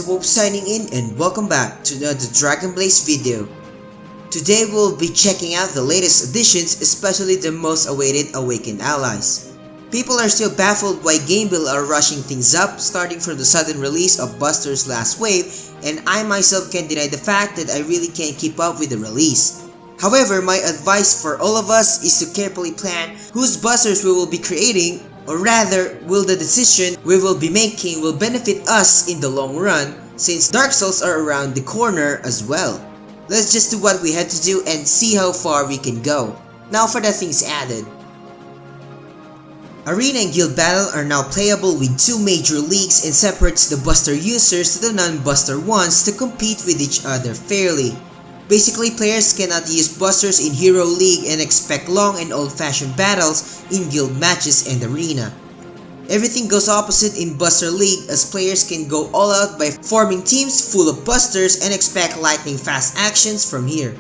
Wolf signing in and welcome back to another Dragon Blaze video. Today we'll be checking out the latest additions, especially the most awaited Awakened Allies. People are still baffled why Gamebill are rushing things up, starting from the sudden release of Buster's last wave, and I myself can't deny the fact that I really can't keep up with the release. However, my advice for all of us is to carefully plan whose Busters we will be creating, or rather, will the decision we will be making will benefit us in the long run, since Dark Souls are around the corner as well. Let's just do what we have to do and see how far we can go. Now for the things added. Arena and Guild Battle are now playable with two major leagues and separates the Buster users to the non-Buster ones to compete with each other fairly. Basically, players cannot use Busters in Hero League and expect long and old-fashioned battles in Guild matches and Arena. Everything goes opposite in Buster League, as players can go all out by forming teams full of Busters and expect lightning fast actions from here.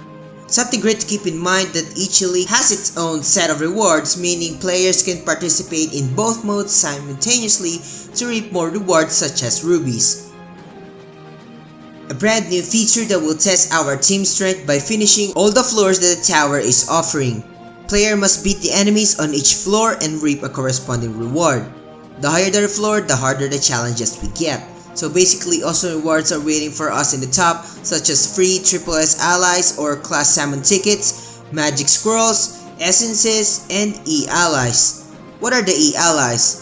Something great to keep in mind that each league has its own set of rewards, meaning players can participate in both modes simultaneously to reap more rewards such as rubies. A brand new feature that will test our team strength by finishing all the floors that the tower is offering. Player must beat the enemies on each floor and reap a corresponding reward. The higher the floor, the harder the challenges we get. So basically, awesome rewards are waiting for us in the top, such as free SSS allies or class salmon tickets, magic scrolls, essences, and E-allies. What are the E-allies?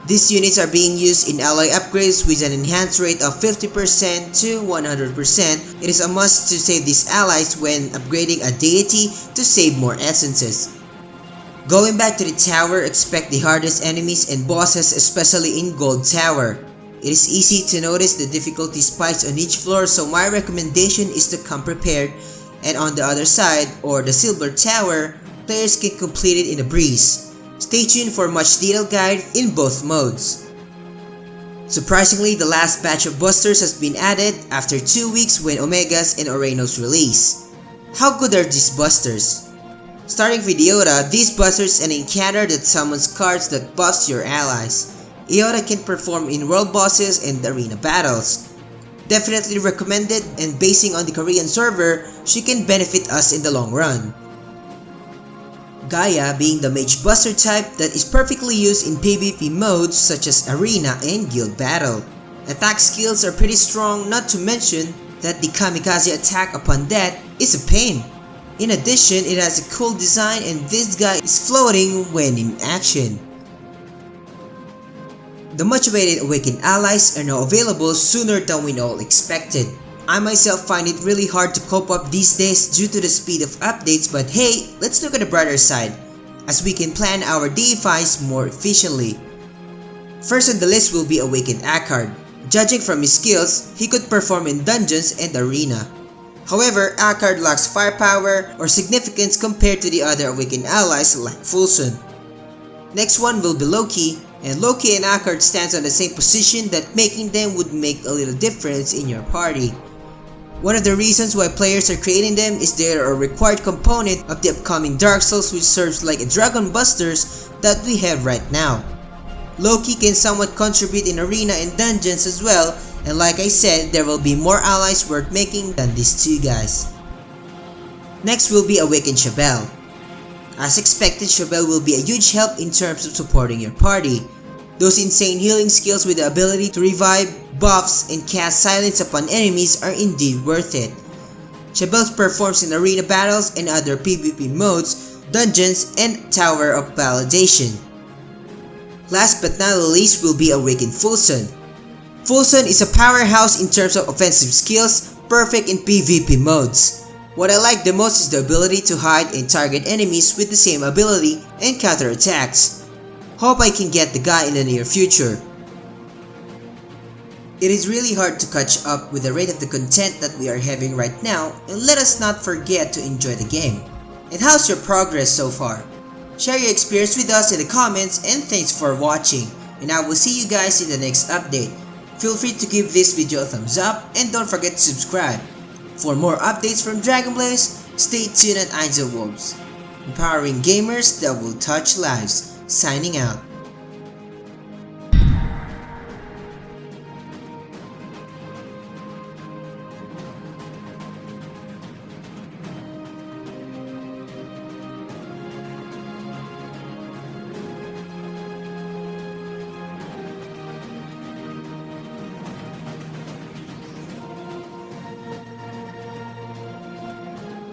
These units are being used in ally upgrades with an enhanced rate of 50% to 100%. It is a must to save these allies when upgrading a deity to save more essences. Going back to the tower, expect the hardest enemies and bosses, especially in Gold Tower. It is easy to notice the difficulty spikes on each floor, so my recommendation is to come prepared, and on the other side, or the Silver Tower, players can complete it in a breeze. Stay tuned for a much detailed guide in both modes. Surprisingly, the last batch of Busters has been added after 2 weeks when Omegas and Orenos release. How good are these Busters? Starting with Iota, these Busters an encounter that summons cards that buffs your allies. Iota can perform in world bosses and arena battles. Definitely recommended, and basing on the Korean server, she can benefit us in the long run. Gaia being the mage buster type that is perfectly used in PvP modes such as Arena and Guild Battle. Attack skills are pretty strong, not to mention that the kamikaze attack upon death is a pain. In addition, it has a cool design and this guy is floating when in action. The much awaited Awakened Allies are now available sooner than we all expected. I myself find it really hard to cope up these days due to the speed of updates, but hey, let's look at the brighter side, as we can plan our DFIs more efficiently. First on the list will be Awakened Akkad. Judging from his skills, he could perform in dungeons and arena. However, Akkad lacks firepower or significance compared to the other Awakened Allies like Fulson. Next one will be Loki, and Loki and Akkad stands on the same position, that making them would make a little difference in your party. One of the reasons why players are creating them is they are a required component of the upcoming Dark Souls, which serves like a Dragon Busters that we have right now. Loki can somewhat contribute in arena and dungeons as well, and like I said, there will be more allies worth making than these two guys. Next will be Awakened Shabelle. As expected, Shabelle will be a huge help in terms of supporting your party. Those insane healing skills with the ability to revive, buffs, and cast silence upon enemies are indeed worth it. Shabelle performs in arena battles and other PvP modes, dungeons, and Tower of Validation. Last but not least will be Awakened Fulson. Fulson is a powerhouse in terms of offensive skills, perfect in PvP modes. What I like the most is the ability to hide and target enemies with the same ability and counter attacks. Hope I can get the guy in the near future. It is really hard to catch up with the rate of the content that we are having right now, and let us not forget to enjoy the game. And how's your progress so far? Share your experience with us in the comments, and thanks for watching. And I will see you guys in the next update. Feel free to give this video a thumbs up and don't forget to subscribe. For more updates from Dragon Blaze, stay tuned at Wolves, empowering gamers that will touch lives. Signing out.